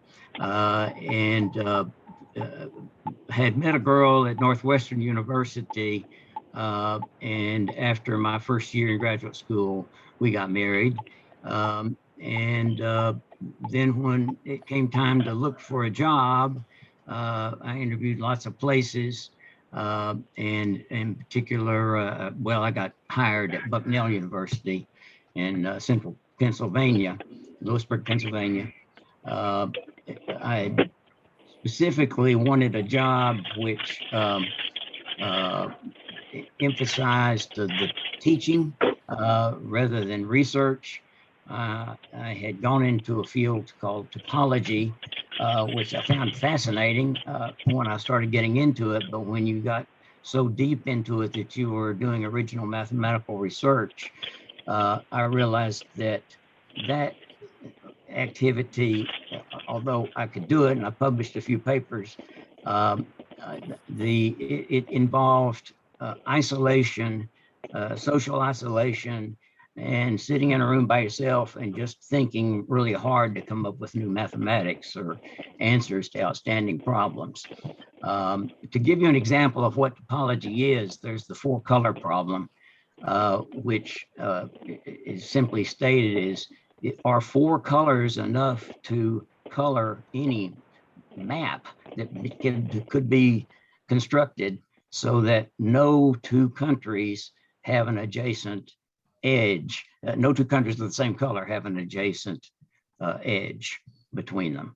Had met a girl at Northwestern University, and after my first year in graduate school, we got married. Then when it came time to look for a job, I interviewed lots of places. And in particular, well, I got hired at Bucknell University in central Pennsylvania, Lewisburg, Pennsylvania. I specifically wanted a job which emphasized the teaching rather than research. I had gone into a field called topology, which I found fascinating when I started getting into it. But when you got so deep into it that you were doing original mathematical research, I realized that that activity, although I could do it and I published a few papers, it involved isolation, social isolation, and sitting in a room by yourself and just thinking really hard to come up with new mathematics or answers to outstanding problems. To give you an example of what topology is, there's the 4-color problem, which is simply stated is, are 4 colors enough to color any map that could be constructed so that no 2 countries have an adjacent edge? No 2 countries of the same color have an adjacent edge between them.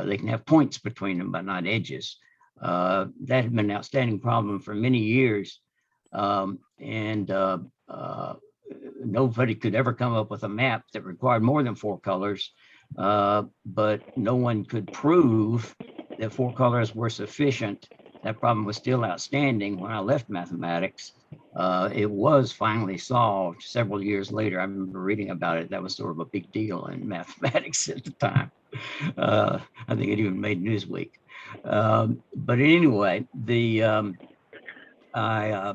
They can have points between them, but not edges. That had been an outstanding problem for many years. Nobody could ever come up with a map that required more than 4 colors, but no one could prove that 4 colors were sufficient. That problem was still outstanding when I left mathematics. It was finally solved several years later. I remember reading about it. That was sort of a big deal in mathematics at the time. I think it even made Newsweek. But anyway, I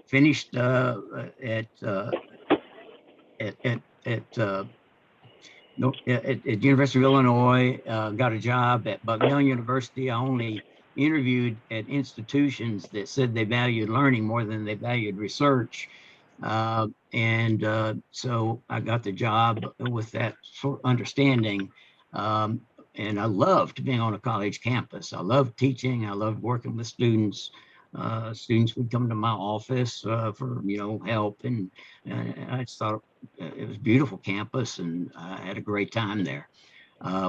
finished at University of Illinois, got a job at Bucknell University. I only interviewed at institutions that said they valued learning more than they valued research. So I got the job with that sort of understanding. And I loved being on a college campus. I loved teaching. I loved working with students. Students would come to my office for help, and I just thought it was a beautiful campus, and I had a great time there.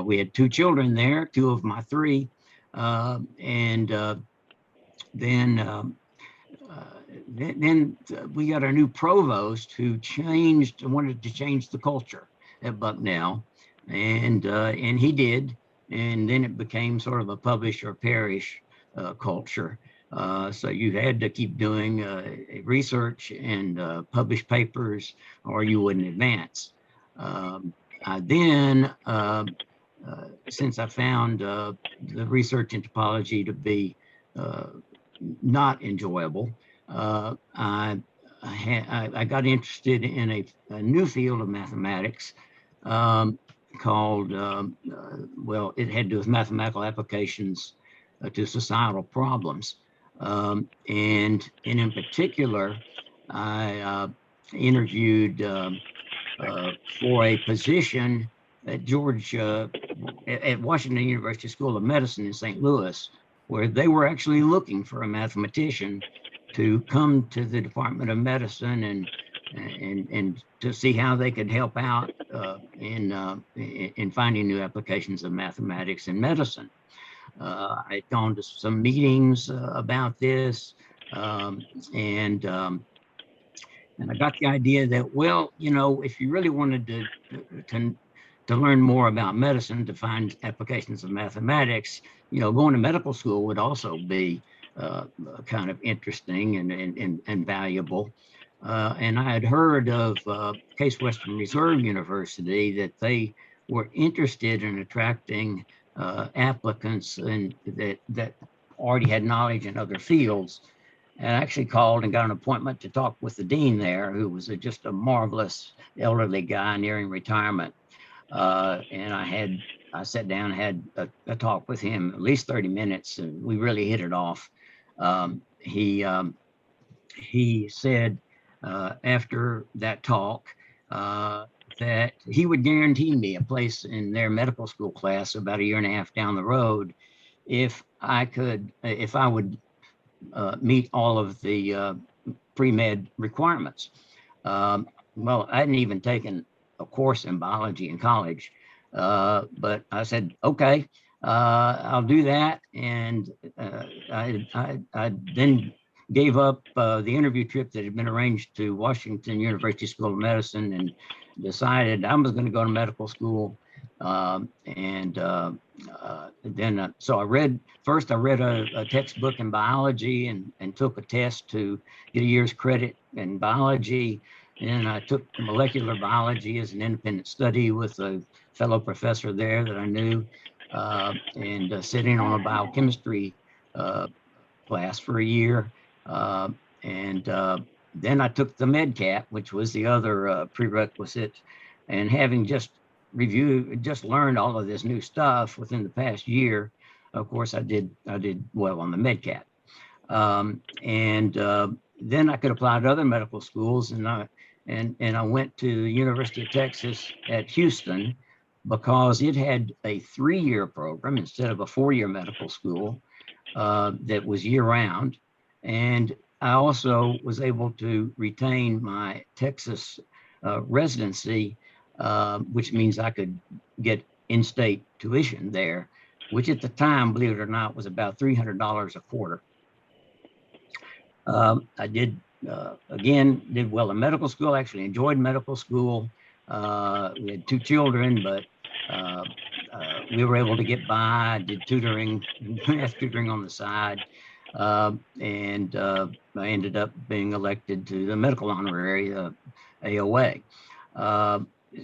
We had 2 children there, 2 of my 3, then we got a new provost who wanted to change the culture at Bucknell, and he did, and then it became sort of a publish or perish culture. So you had to keep doing research and publish papers, or you wouldn't advance. Since I found the research in topology to be not enjoyable, I got interested in a new field of mathematics called, well, it had to do with mathematical applications to societal problems. And in particular, I interviewed for a position at at Washington University School of Medicine in St. Louis, where they were actually looking for a mathematician to come to the Department of Medicine and to see how they could help out in finding new applications of mathematics in medicine. I'd gone to some meetings about this, and I got the idea that, well, if you really wanted to learn more about medicine, to find applications of mathematics, going to medical school would also be kind of interesting and valuable. And I had heard of Case Western Reserve University, that they were interested in attracting applicants and that already had knowledge in other fields. and I actually called and got an appointment to talk with the dean there, who was just a marvelous elderly guy nearing retirement. And I sat down and had a talk with him, at least 30 minutes, and we really hit it off. He said after that talk that he would guarantee me a place in their medical school class about a year and a half down the road if I would meet all of the pre-med requirements. Well, I hadn't even taken a course in biology in college, but I said, okay, I'll do that. And I then gave up the interview trip that had been arranged to Washington University School of Medicine and decided I was going to go to medical school. So I read a textbook in biology and took a test to get a year's credit in biology. And I took molecular biology as an independent study with a fellow professor there that I knew, and sitting on a biochemistry class for a year. Then I took the MedCat, which was the other prerequisite, and having just learned all of this new stuff within the past year, of course, I did well on the MedCat. Then I could apply to other medical schools, and I went to the University of Texas at Houston because it had a 3-year program instead of a 4-year medical school that was year-round. And I also was able to retain my Texas residency, which means I could get in-state tuition there, which at the time, believe it or not, was about $300 a quarter. I did well in medical school, actually enjoyed medical school. We had 2 children, but we were able to get by. I did tutoring, tutoring on the side. I ended up being elected to the medical honorary AOA.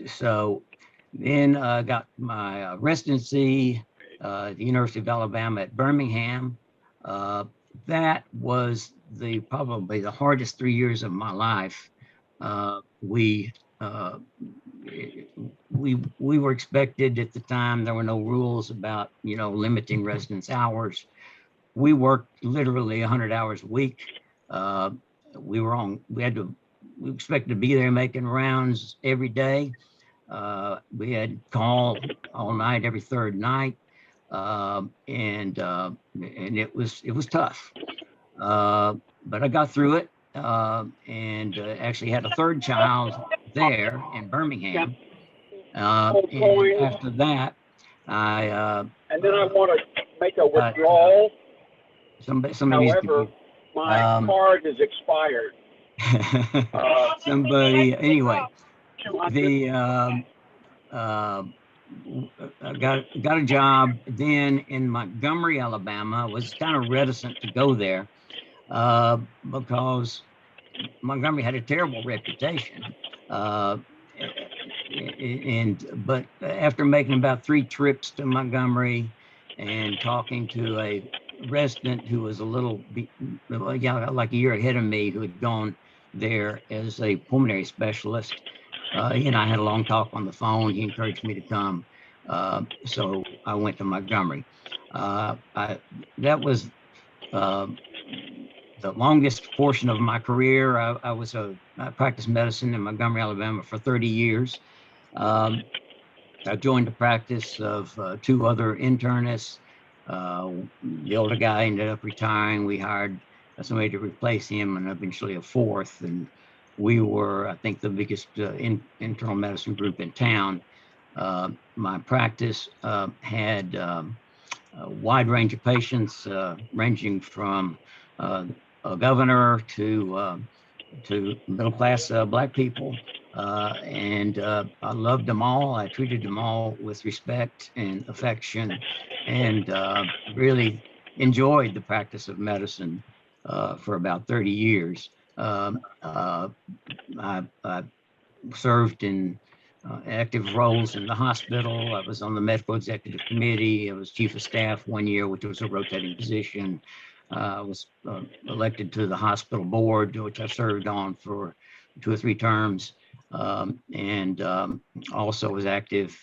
So then I got my residency at the University of Alabama at Birmingham. That was probably the hardest 3 years of my life. We were expected at the time, there were no rules about, limiting residence hours. We worked literally 100 hours a week. We expected to be there making rounds every day. We had call all night, every third night. And it was tough. But I got through it, and actually had a 3rd child there in Birmingham. And after that, and then I want to make a withdrawal. However, my card is expired. Anyway, I got a job then in Montgomery, Alabama. I was kind of reticent to go there because Montgomery had a terrible reputation. But after making about 3 trips to Montgomery and talking to a resident who was like a year ahead of me, who had gone there as a pulmonary specialist, he and I had a long talk on the phone. He encouraged me to come. So I went to Montgomery. That was the longest portion of my career. I practiced medicine in Montgomery, Alabama for 30 years. I joined the practice of 2 other internists. The older guy ended up retiring. We hired somebody to replace him, and eventually a 4th. And we were, I think, the biggest internal medicine group in town. My practice had a wide range of patients, ranging from a governor to middle-class Black people. And I loved them all. I treated them all with respect and affection, and really enjoyed the practice of medicine for about 30 years. I served in active roles in the hospital. I was on the medical executive committee. I was chief of staff 1 year, which was a rotating position. was elected to the hospital board, which I served on for 2 or 3 terms, and also was active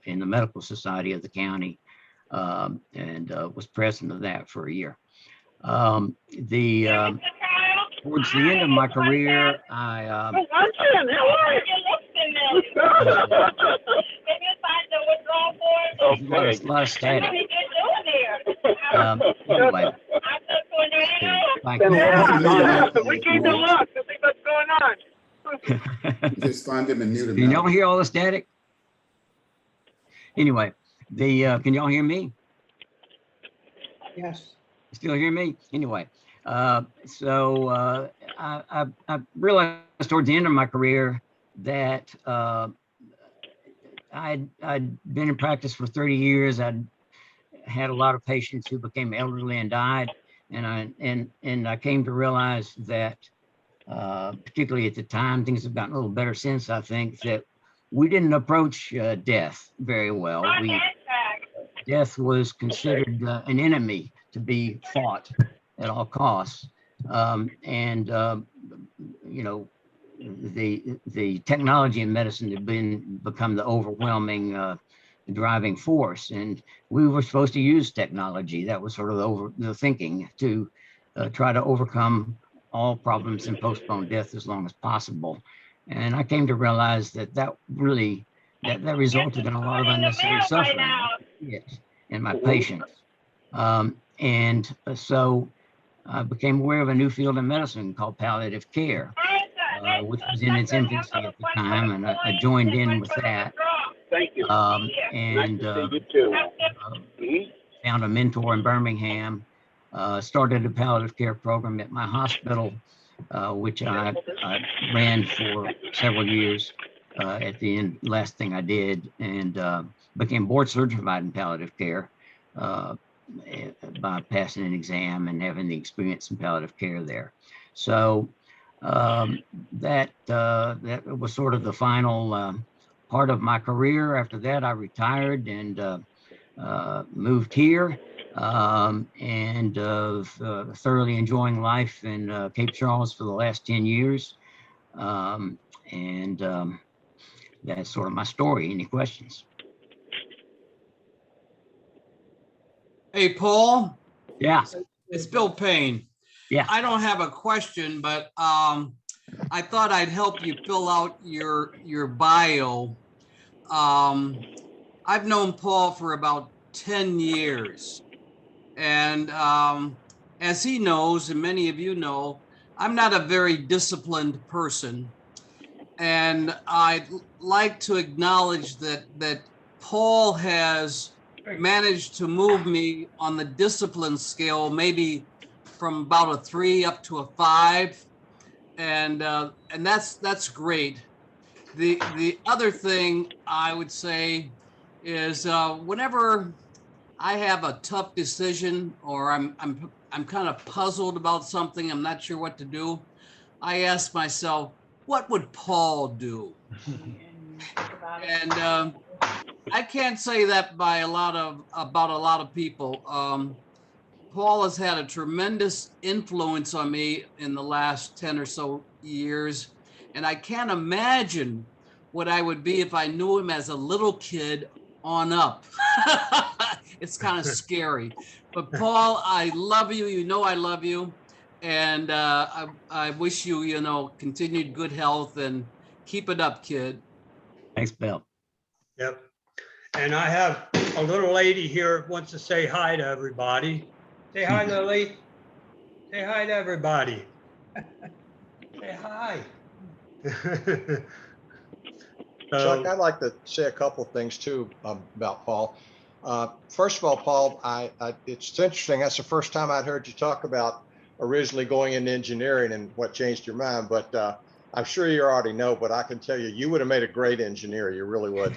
in the medical society of the county, and was president of that for a year. Towards the end of my career, I a lot of static. Anyway. Just find him and mute him. Can y'all hear all the static? Anyway, can y'all hear me? Yes. Still hear me? Anyway, I realized towards the end of my career that I'd been in practice for 30 years. I'd had a lot of patients who became elderly and died, and I came to realize that, particularly at the time, things have gotten a little better since, I think, that we didn't approach death very well. Death was considered an enemy to be fought at all costs. You know, the technology in medicine had become the overwhelming driving force, and we were supposed to use technology. That was sort of the thinking, to try to overcome all problems and postpone death as long as possible. And I came to realize that really resulted in a lot of unnecessary suffering in my patients. So I became aware of a new field in medicine called palliative care, which was in its infancy at the time, and I joined in with that. Found a mentor in Birmingham, started a palliative care program at my hospital, which I ran for several years. At the end, last thing I did, and became board certified in palliative care by passing an exam and having the experience in palliative care there. So that was sort of the final part of my career. After that, I retired and moved here, and thoroughly enjoying life in Cape Charles for the last 10 years. That's sort of my story. Any questions? Hey, Paul. Yeah. It's Bill Payne. Yeah. I don't have a question, but I thought I'd help you fill out your bio. I've known Paul for about 10 years. And as he knows, and many of you know, I'm not a very disciplined person. And I'd like to acknowledge that Paul has managed to move me on the discipline scale, maybe from about a 3 up to a 5. And that's great. The other thing I would say is whenever I have a tough decision, or I'm kind of puzzled about something, I'm not sure what to do, I ask myself, what would Paul do? And I can't say that about a lot of people. Paul has had a tremendous influence on me in the last 10 or so years. And I can't imagine what I would be if I knew him as a little kid on up. It's kind of scary. But Paul, I love you. You know I love you. And I wish you, continued good health, and keep it up, kid. Thanks, Bill. Yep. And I have a little lady here who wants to say hi to everybody. Say hi, Lily. Say hi to everybody. Say hi. Chuck, I'd like to say a couple of things too about Paul. First of all, Paul, it's interesting. That's the first time I'd heard you talk about originally going into engineering and what changed your mind. But I'm sure you already know, but I can tell you, you would have made a great engineer. You really would.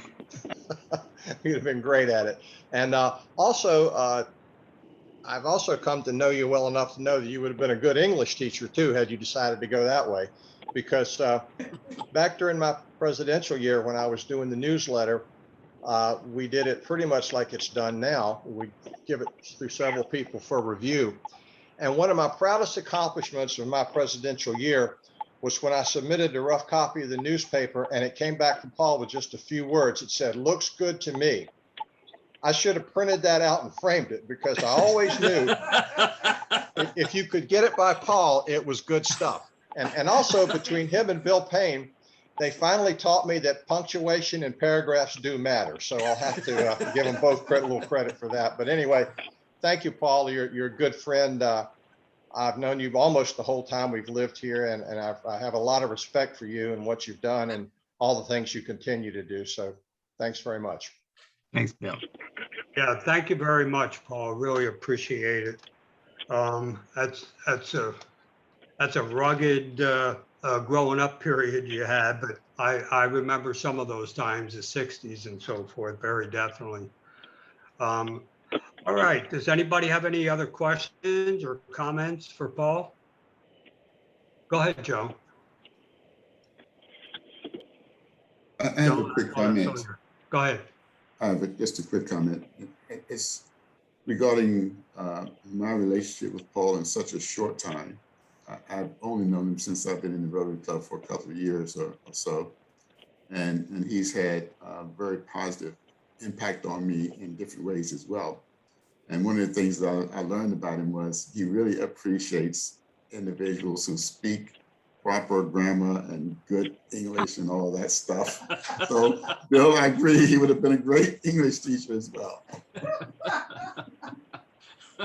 You'd have been great at it. And also, I've also come to know you well enough to know that you would have been a good English teacher too, had you decided to go that way. Because back during my presidential year, when I was doing the newsletter, we did it pretty much like it's done now. We give it through several people for review. And one of my proudest accomplishments of my presidential year was when I submitted a rough copy of the newspaper and it came back from Paul with just a few words. It said, "Looks good to me." I should have printed that out and framed it because I always knew if you could get it by Paul, it was good stuff. And also between him and Bill Payne, they finally taught me that punctuation and paragraphs do matter. So I'll have to give them both a little credit for that. But anyway, thank you, Paul. You're a good friend. I've known you almost the whole time we've lived here, and I have a lot of respect for you and what you've done and all the things you continue to do. So thanks very much. Thanks, Bill. Yeah, thank you very much, Paul. Really appreciate it. That's a rugged growing up period you had, but I remember some of those times, the 60s and so forth, very definitely. All right, does anybody have any other questions or comments for Paul? Go ahead, Joe. I have a quick comment. Go ahead. Just a quick comment. It's regarding my relationship with Paul in such a short time. I've only known him since I've been in the Rotary Club for a couple of years or so. And he's had a very positive impact on me in different ways as well. And one of the things that I learned about him was he really appreciates individuals who speak proper grammar and good English and all that stuff. So Bill, I agree, he would have been a great English teacher as well.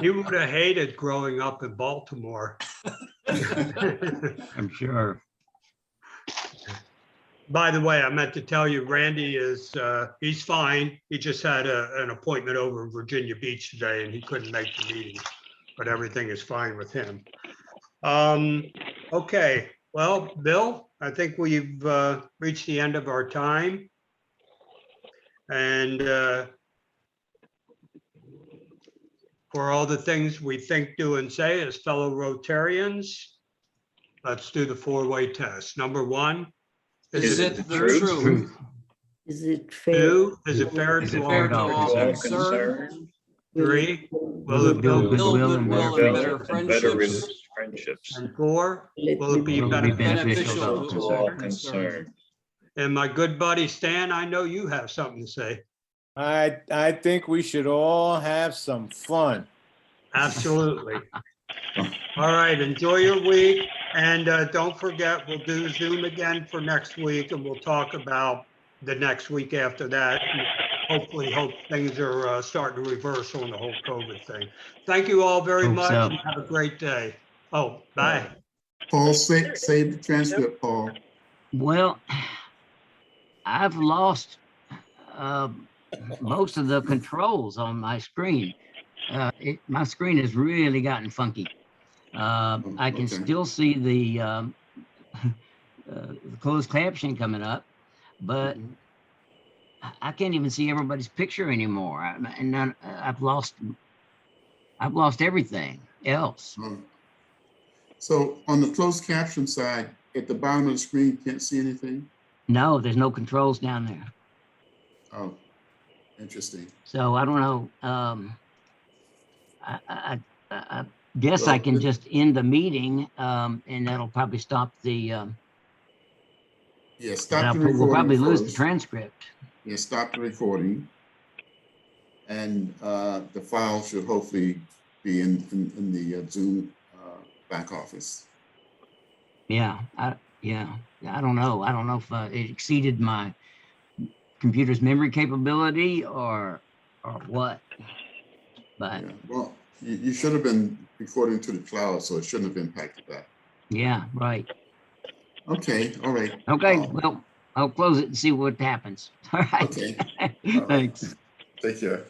You would have hated growing up in Baltimore. I'm sure. By the way, I meant to tell you, Randy is, he's fine. He just had an appointment over in Virginia Beach today and he couldn't make the meeting, but everything is fine with him. Okay, well, Bill, I think we've reached the end of our time. And for all the things we think, do, and say as fellow Rotarians, let's do the four-way test. Number one, Is it the truth? Is it fair? Two, is it fair Is to it fair all to all concerned? Three, Will it build goodwill and better friendships? and four, will it be Will it be beneficial? beneficial to all concerned? And my good buddy Stan, I know you have something to say. I think we should all have some fun. Absolutely. All right, enjoy your week. And don't forget, we'll do Zoom again for next week and we'll talk about the next week after that. And hopefully, hope things are starting to reverse on the whole COVID thing. Thank you all very Hope much so. and have a great day. Oh, bye. Paul, save the transcript, Paul. Well, I've lost most of the controls on my screen. My screen has really gotten funky. I can still see the closed caption coming up, but I can't even see everybody's picture anymore. I've lost everything else. So on the closed caption side, at the bottom of the screen, you can't see anything? No, there's no controls down there. Oh, interesting. So I don't know. I guess I can just end the meeting, and that'll probably stop the. Yeah, stop the recording. We'll probably lose the first. transcript. Yeah, stop the recording. And the file should hopefully be in the Zoom back office. Yeah, I don't know. I don't know if it exceeded my computer's memory capability or what. But yeah, well, you should have been recording to the cloud, so it shouldn't have impacted that. yeah, right. Okay, all right. Okay, well, I'll close it and see what happens. All right. Okay. Thanks. Take care.